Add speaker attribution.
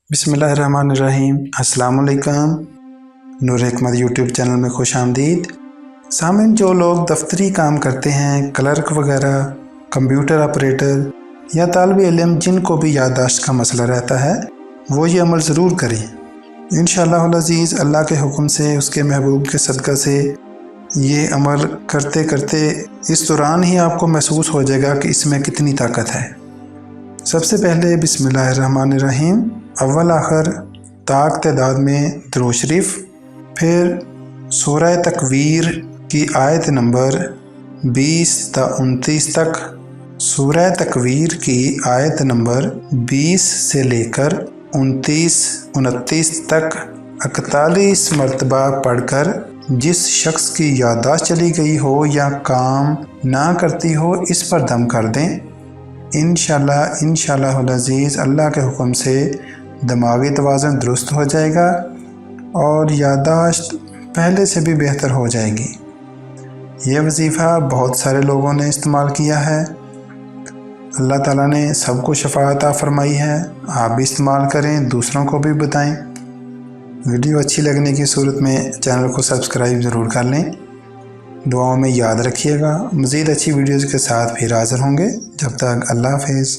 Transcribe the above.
Speaker 1: बिस्मिल्लाहिर्रहमानिर्रहीम। अस्सलाम वालेकुम। नूर हिकमत यूट्यूब चैनल में खुश आमदीद। सामिन, जो लोग दफ्तरी काम करते हैं, क्लर्क वगैरह, कंप्यूटर ऑपरेटर या तालिब इल्म जिनको भी याददाश्त का मसला रहता है, वो ये अमल ज़रूर करें। इंशाअल्लाह अज़ीज़ अल्लाह के हुक्म से, उसके महबूब के सदक़ा से ये अमल करते करते इस दौरान ही आपको महसूस हो जाएगा कि इसमें कितनी ताकत है। सबसे पहले बिस्मिल्लाहिर्रहमानिर्रहीम, अव्वल आखिर ताक तादाद में दुरूद शरीफ, फिर सूरह तकवीर की आयत नंबर 20 ता 29 तक, सूरह तकवीर की आयत नंबर 20 से लेकर 29-29 तक 41 मरतबा पढ़कर जिस शख्स की याददाश्त चली गई हो या काम ना करती हो, इस पर दम कर दें। इंशाअल्लाह अज़ीज़ अल्लाह के हुक्म से दिमागी तवाज़ुन दुरुस्त हो जाएगा और याददाश्त पहले से भी बेहतर हो जाएगी। ये वजीफ़ा बहुत सारे लोगों ने इस्तेमाल किया है। अल्लाह ताला ने सबको शफ़ा अता फरमाई है। आप भी इस्तेमाल करें, दूसरों को भी बताएं। वीडियो अच्छी लगने की सूरत में चैनल को सब्सक्राइब ज़रूर कर लें। दुआओं में याद रखिएगा। मज़ीद अच्छी वीडियोज़ के साथ फिर हाज़िर होंगे। जब तक अल्लाह हाफ़िज़।